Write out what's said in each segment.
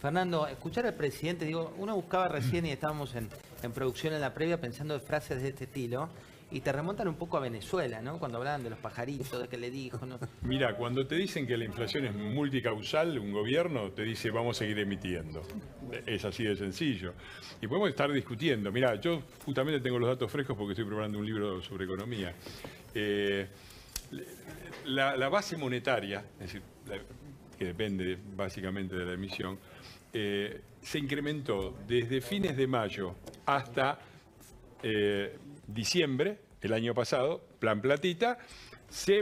Fernando, escuchar al presidente, digo, uno buscaba recién y estábamos en producción en la previa pensando en frases de este estilo y te remontan un poco a Venezuela, ¿no? Cuando hablaban de los pajaritos, de que le dijo, ¿no? Mira, cuando te dicen que la inflación es multicausal, un gobierno te dice vamos a seguir emitiendo. Es así de sencillo. Y podemos estar discutiendo. Mira, yo justamente tengo los datos frescos porque estoy preparando un libro sobre economía. La base monetaria, es decir, que depende básicamente de la emisión, se incrementó desde fines de mayo hasta diciembre, el año pasado, plan platita, se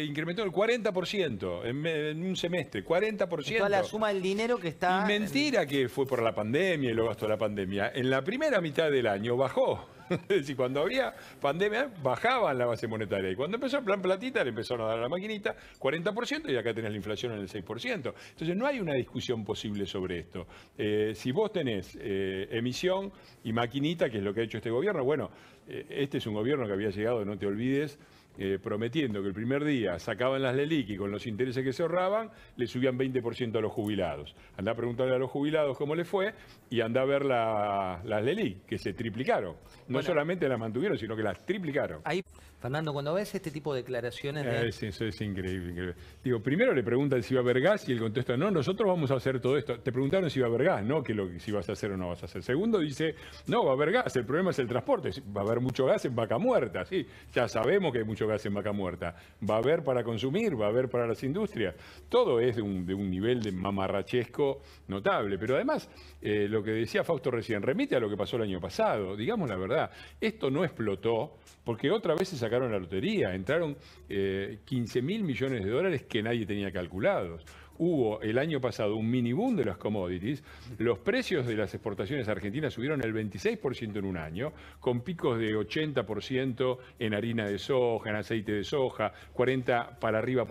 incrementó el 40% en un semestre, 40%. Toda la suma del dinero que está... Y mentira que fue por la pandemia y lo gastó la pandemia. En la primera mitad del año bajó. Es decir, cuando había pandemia, bajaban la base monetaria. Y cuando empezó el plan platita, le empezaron a dar a la maquinita 40% y acá tenés la inflación en el 6%. Entonces no hay una discusión posible sobre esto. Si vos tenés emisión y maquinita, que es lo que ha hecho este gobierno, bueno, este es un gobierno que había llegado, no te olvides, prometiendo que el primer día sacaban las LELIQ y con los intereses que se ahorraban le subían 20% a los jubilados. Andá a preguntarle a los jubilados cómo les fue y andá a ver las LELIQ, que se triplicaron. No solamente las mantuvieron, sino que las triplicaron. Ahí, Fernando, cuando ves este tipo de declaraciones... Eso es increíble, increíble. Digo, primero le preguntan si va a haber gas y él contesta, no, nosotros vamos a hacer todo esto. Te preguntaron si va a haber gas, no si vas a hacer o no vas a hacer. Segundo dice, no, va a haber gas, el problema es el transporte. Va a haber mucho gas en Vaca Muerta, sí. Ya sabemos que hay mucho gas en Vaca Muerta. Va a haber para consumir, va a haber para las industrias. Todo es de un nivel de mamarrachesco notable. Pero además, lo que decía Fausto recién, remite a lo que pasó el año pasado. Digamos la verdad, esto no explotó porque otra vez se sacaron la lotería. Entraron 15.000 millones de dólares que nadie tenía calculados. Hubo el año pasado un mini boom de las commodities. Los precios de las exportaciones argentinas subieron el 26% en un año, con picos de 80% en harina de soja, en aceite de soja, 40% para arriba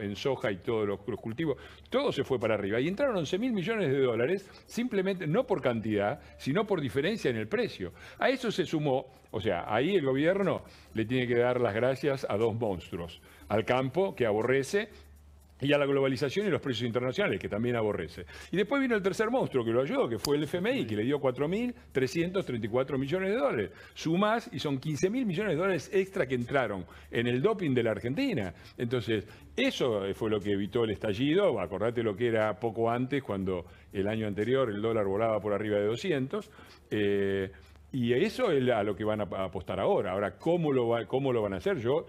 en soja y todos los cultivos. Todo se fue para arriba. Y entraron 11.000 millones de dólares, simplemente no por cantidad, sino por diferencia en el precio. A eso se sumó, o sea, ahí el gobierno le tiene que dar las gracias a dos monstruos. Al campo, que aborrece, y a la globalización y los precios internacionales, que también aborrece. Y después vino el tercer monstruo que lo ayudó, que fue el FMI, que le dio 4.334 millones de dólares. Sumás y son 15.000 millones de dólares extra que entraron en el doping de la Argentina. Entonces, eso fue lo que evitó el estallido. Acordate lo que era poco antes, cuando el año anterior el dólar volaba por arriba de 200. Y eso es a lo que van a apostar ahora. Ahora, ¿cómo lo van a hacer? Yo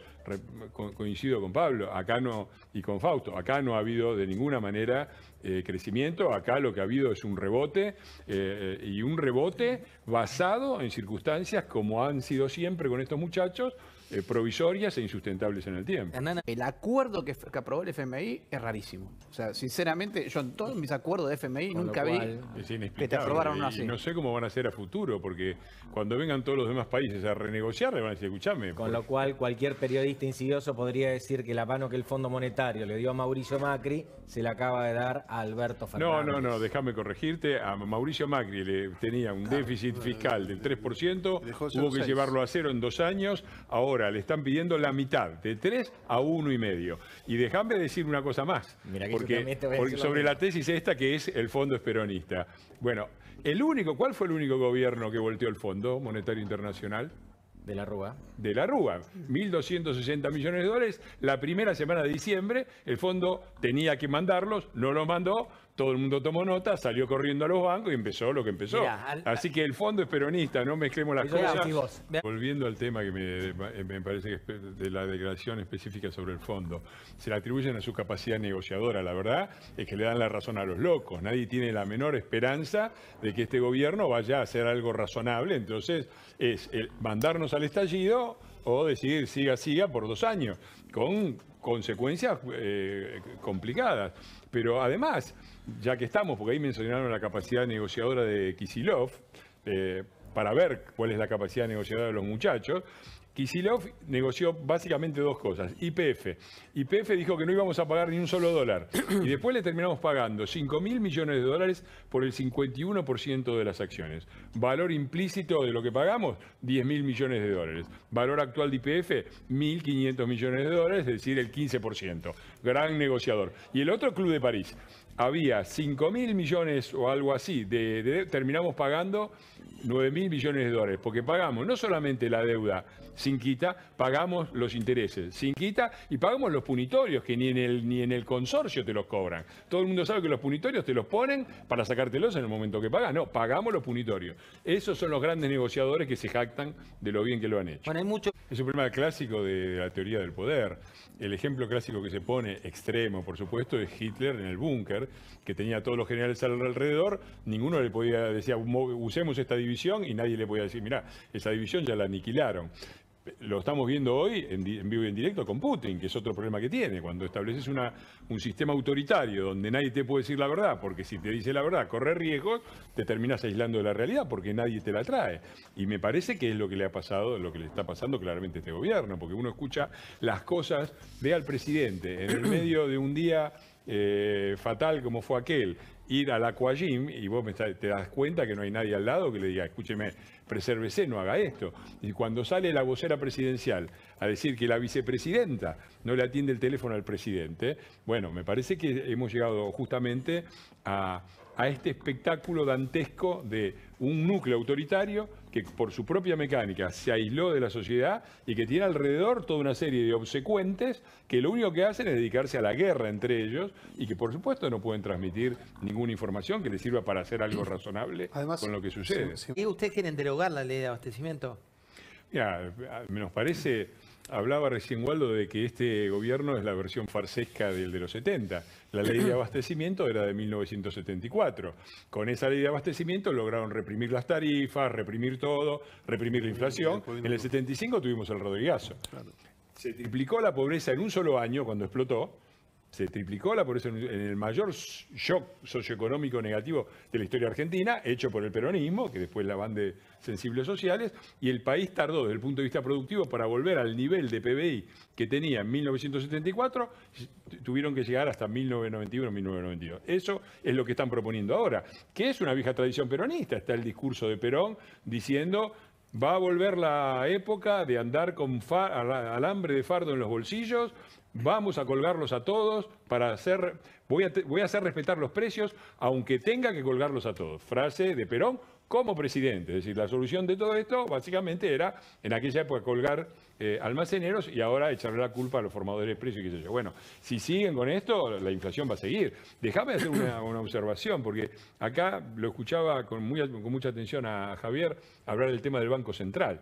coincido con Pablo acá no, y con Fausto. Acá no ha habido de ninguna manera crecimiento. Acá lo que ha habido es un rebote, y un rebote basado en circunstancias como han sido siempre con estos muchachos, provisorias e insustentables en el tiempo. El acuerdo que aprobó el FMI es rarísimo. O sea, sinceramente, yo en todos mis acuerdos de FMI nunca vi que te aprobaron uno así. Y no sé cómo van a ser a futuro, porque cuando vengan todos los demás países a renegociar, le van a decir, escuchame. Con lo cual, cualquier periodista insidioso podría decir que la mano que el Fondo Monetario le dio a Mauricio Macri, se la acaba de dar a Alberto Fernández. No, déjame corregirte. A Mauricio Macri tenía un déficit fiscal del 3%, hubo que llevarlo a cero en 2 años. Ahora le están pidiendo la mitad, de 3 a 1,5. Y déjame decir una cosa más, porque sobre la tesis esta que es el fondo es peronista. Bueno, ¿cuál fue el único gobierno que volteó el Fondo Monetario Internacional? De la Rúa. De la Rúa, 1.260 millones de dólares. La primera semana de diciembre, el fondo tenía que mandarlos, no los mandó, todo el mundo tomó nota, salió corriendo a los bancos y empezó lo que empezó. Mirá, así que el fondo es peronista, no mezclemos las cosas. Volviendo al tema que me parece que es de la declaración específica sobre el fondo, se le atribuyen a su capacidad negociadora. La verdad es que le dan la razón a los locos. Nadie tiene la menor esperanza de que este gobierno vaya a hacer algo razonable. Entonces, es mandarnos al estallido o decidir siga por 2 años, con consecuencias complicadas. Pero además, ya que estamos, porque ahí mencionaron la capacidad negociadora de Kicillof, para ver cuál es la capacidad negociadora de los muchachos, Kicillof negoció básicamente dos cosas. YPF. YPF dijo que no íbamos a pagar ni un solo dólar. Y después le terminamos pagando 5.000 millones de dólares por el 51% de las acciones. Valor implícito de lo que pagamos, 10.000 millones de dólares. Valor actual de YPF, 1.500 millones de dólares, es decir, el 15%. Gran negociador. Y el otro Club de París. Había 5.000 millones o algo así, terminamos pagando 9.000 millones de dólares, porque pagamos no solamente la deuda sin quita, pagamos los intereses sin quita y pagamos los punitorios, que ni en el consorcio te los cobran. Todo el mundo sabe que los punitorios te los ponen para sacártelos en el momento que pagas. No, pagamos los punitorios. Esos son los grandes negociadores que se jactan de lo bien que lo han hecho. Bueno, hay mucho... Es un problema clásico de la teoría del poder. El ejemplo clásico que se pone, extremo por supuesto, es Hitler en el búnker, que tenía a todos los generales alrededor, ninguno le podía decir, usemos esta división, y nadie le podía decir, mirá, esa división ya la aniquilaron. Lo estamos viendo hoy en vivo y en directo con Putin, que es otro problema que tiene. Cuando estableces un sistema autoritario donde nadie te puede decir la verdad, porque si te dice la verdad, corre riesgos, te terminas aislando de la realidad porque nadie te la trae. Y me parece que es lo que le ha pasado, lo que le está pasando claramente a este gobierno, porque uno escucha las cosas, ve al presidente en el medio de un día fatal como fue aquel, ir al Aquagym y vos te das cuenta que no hay nadie al lado que le diga, escúcheme, presérvese, no haga esto. Y cuando sale la vocera presidencial a decir que la vicepresidenta no le atiende el teléfono al presidente, bueno, me parece que hemos llegado justamente a este espectáculo dantesco de un núcleo autoritario que por su propia mecánica se aisló de la sociedad y que tiene alrededor toda una serie de obsecuentes que lo único que hacen es dedicarse a la guerra entre ellos y que por supuesto no pueden transmitir ninguna información que les sirva para hacer algo razonable. Además, con lo que sucede. ¿Y ustedes quieren derogar la ley de abastecimiento? Mira, nos parece... Hablaba recién Waldo de que este gobierno es la versión farsesca del de los 70. La ley de abastecimiento era de 1974. Con esa ley de abastecimiento lograron reprimir las tarifas, reprimir todo, reprimir la inflación. En el 75 tuvimos el Rodrigazo. Se triplicó la pobreza en un solo año cuando explotó. Se triplicó la pobreza en el mayor shock socioeconómico negativo de la historia argentina, hecho por el peronismo, que después la van de sensibles sociales, y el país tardó desde el punto de vista productivo para volver al nivel de PBI que tenía en 1974, tuvieron que llegar hasta 1991, 1992. Eso es lo que están proponiendo ahora, que es una vieja tradición peronista. Está el discurso de Perón diciendo... Va a volver la época de andar con alambre de fardo en los bolsillos, vamos a colgarlos a todos para hacer, voy a hacer respetar los precios, aunque tenga que colgarlos a todos. Frase de Perón como presidente. Es decir, la solución de todo esto básicamente era en aquella época colgar almaceneros y ahora echarle la culpa a los formadores de precios y qué sé yo. Bueno, si siguen con esto, la inflación va a seguir. Déjame hacer una observación, porque acá lo escuchaba con mucha atención a Javier hablar del tema del Banco Central.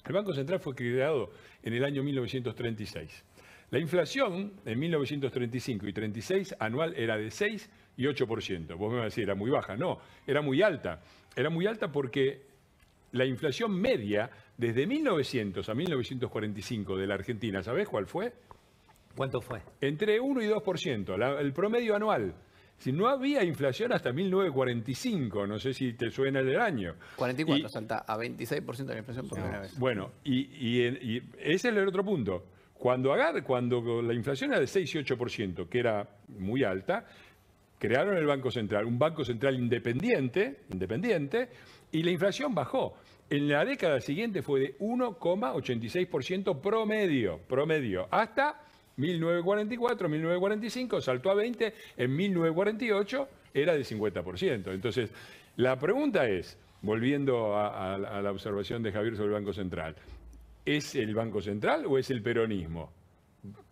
El Banco Central fue creado en el año 1936. La inflación en 1935 y 36 anual era de 6 y 8%. Vos me vas a decir, era muy baja. No, era muy alta. Era muy alta porque la inflación media desde 1900 a 1945 de la Argentina, ¿sabés cuál fue? ¿Cuánto fue? Entre 1 y 2%, el promedio anual. Si no había inflación hasta 1945, no sé si te suena el año. 44, salta a 26% de la inflación por primera vez. Bueno, y ese es el otro punto. Cuando la inflación era de 6 y 8%, que era muy alta, crearon el Banco Central, un Banco Central independiente, y la inflación bajó. En la década siguiente fue de 1,86% promedio, hasta 1944, 1945, saltó a 20, en 1948 era de 50%. Entonces, la pregunta es, volviendo a la observación de Javier sobre el Banco Central, ¿es el Banco Central o es el peronismo?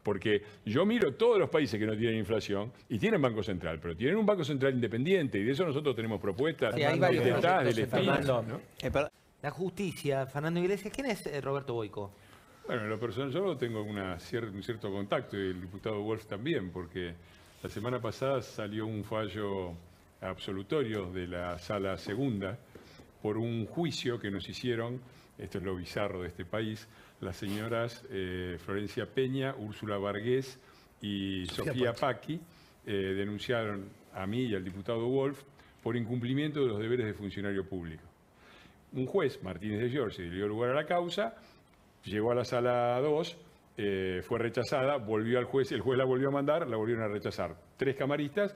Porque yo miro todos los países que no tienen inflación y tienen Banco Central, pero tienen un Banco Central independiente y de eso nosotros tenemos propuestas. Sí, hay varios detrás, ¿no? La justicia, Fernando Iglesias. ¿Quién es Roberto Boico? Bueno, en lo personal yo tengo un cierto contacto, y el diputado Wolf también, porque la semana pasada salió un fallo absolutorio de la Sala Segunda por un juicio que nos hicieron, esto es lo bizarro de este país, las señoras Florencia Peña, Úrsula Vargés y Sofía Paqui denunciaron a mí y al diputado Wolf por incumplimiento de los deberes de funcionario público. Un juez, Martínez de Giorgi, dio lugar a la causa, llegó a la sala 2, fue rechazada, volvió al juez, el juez la volvió a mandar, la volvieron a rechazar. 3 camaristas,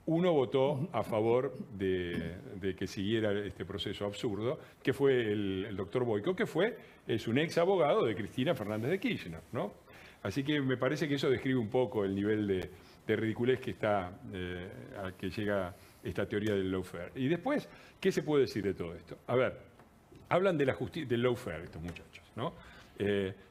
uno votó a favor de que siguiera este proceso absurdo, que fue el doctor Boyko, que es un ex abogado de Cristina Fernández de Kirchner, ¿no? Así que me parece que eso describe un poco el nivel de ridiculez que al que llega esta teoría del lawfare. Y después, ¿qué se puede decir de todo esto? A ver, hablan de del lawfare estos muchachos, ¿no?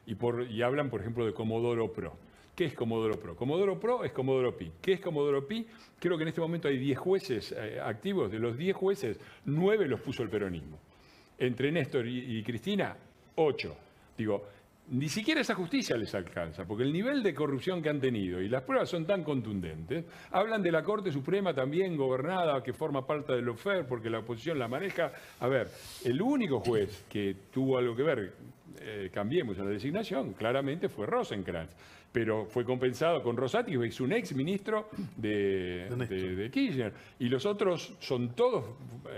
Y hablan, por ejemplo, de Comodoro Pro. ¿Qué es Comodoro Pro? Comodoro Pro es Comodoro Pi. ¿Qué es Comodoro Pi? Creo que en este momento hay 10 jueces activos. De los 10 jueces, 9 los puso el peronismo. Entre Néstor y Cristina, 8. Digo, ni siquiera esa justicia les alcanza, porque el nivel de corrupción que han tenido y las pruebas son tan contundentes. Hablan de la Corte Suprema también gobernada, que forma parte del lawfare, porque la oposición la maneja. A ver, el único juez que tuvo algo que ver, cambiemos en la designación, claramente fue Rosenkrantz, pero fue compensado con Rosati, que es un ex ministro de Kirchner, y los otros son todos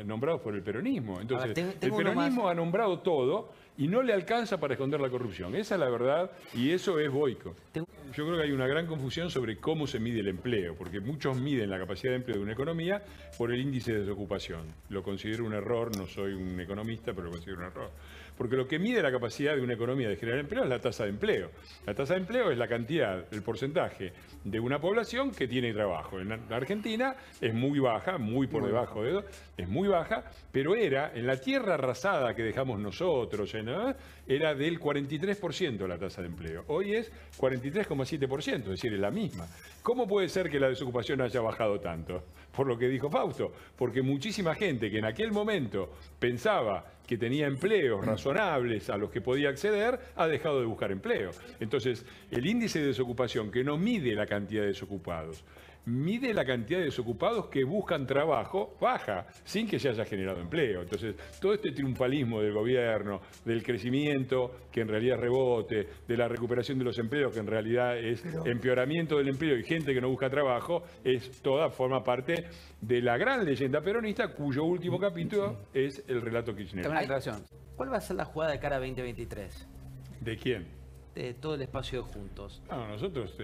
nombrados por el peronismo. Entonces, el peronismo ha nombrado todo y no le alcanza para esconder la corrupción. Esa es la verdad y eso es Boyko. Yo creo que hay una gran confusión sobre cómo se mide el empleo, porque muchos miden la capacidad de empleo de una economía por el índice de desocupación. Lo considero un error, no soy un economista, pero lo considero un error. Porque lo que mide la capacidad de una economía de generar empleo es la tasa de empleo. La tasa de empleo es la cantidad, el porcentaje de una población que tiene trabajo. En Argentina es muy baja, muy por debajo de... Es muy baja, pero en la tierra arrasada que dejamos nosotros, era del 43% la tasa de empleo. Hoy es 43,7%, es decir, es la misma. ¿Cómo puede ser que la desocupación haya bajado tanto? Por lo que dijo Fausto, porque muchísima gente que en aquel momento pensaba que tenía empleos razonables a los que podía acceder, ha dejado de buscar empleo. Entonces, el índice de desocupación, que no mide la cantidad de desocupados, mide la cantidad de desocupados que buscan trabajo, baja, sin que se haya generado empleo. Entonces, todo este triunfalismo del gobierno, del crecimiento, que en realidad es rebote, de la recuperación de los empleos, que en realidad es empeoramiento del empleo y gente que no busca trabajo, forma parte de la gran leyenda peronista, cuyo último capítulo es el relato kirchnerista. ¿Cuál va a ser la jugada de cara a 2023? ¿De quién? De todo el espacio de Juntos. No, nosotros,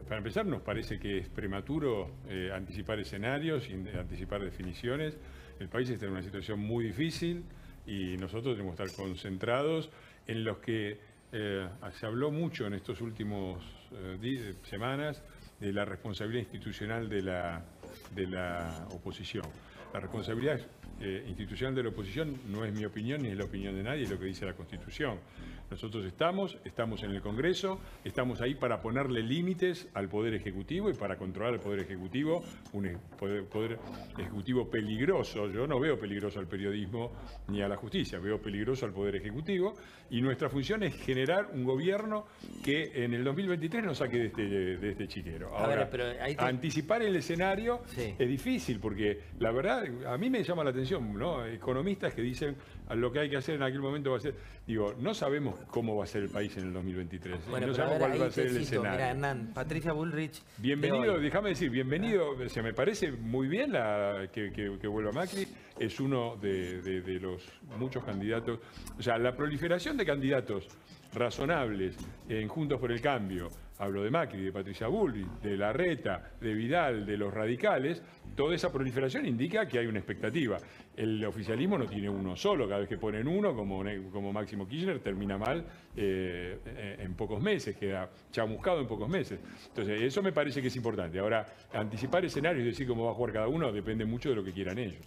para empezar, nos parece que es prematuro anticipar escenarios, anticipar definiciones. El país está en una situación muy difícil y nosotros tenemos que estar concentrados en los que se habló mucho en estos últimos semanas de la responsabilidad institucional de la oposición. La responsabilidad institucional de la oposición no es mi opinión ni es la opinión de nadie, es lo que dice la Constitución. Nosotros estamos en el Congreso, estamos ahí para ponerle límites al Poder Ejecutivo y para controlar al Poder Ejecutivo, un poder Ejecutivo peligroso. Yo no veo peligroso al periodismo ni a la justicia, veo peligroso al Poder Ejecutivo y nuestra función es generar un gobierno que en el 2023 nos saque de este chiquero. Ahora, anticipar el escenario es difícil porque la verdad, a mí me llama la atención, ¿no? Economistas que dicen lo que hay que hacer en aquel momento va a ser, digo, no sabemos cómo va a ser el país en el 2023. Bueno, no sabemos cuál va a ser el escenario. Mira, Hernán, Patricia Bullrich. Bienvenido, déjame decir, bienvenido. Se me parece muy bien que vuelva Macri. Es uno de los muchos candidatos. O sea, la proliferación de candidatos razonables en Juntos por el Cambio, hablo de Macri, de Patricia Bullrich, de Larreta, de Vidal, de los radicales, toda esa proliferación indica que hay una expectativa. El oficialismo no tiene uno solo, cada vez que ponen uno, como Máximo Kirchner, termina mal en pocos meses, queda chamuscado en pocos meses. Entonces, eso me parece que es importante. Ahora, anticipar escenarios y decir cómo va a jugar cada uno depende mucho de lo que quieran ellos.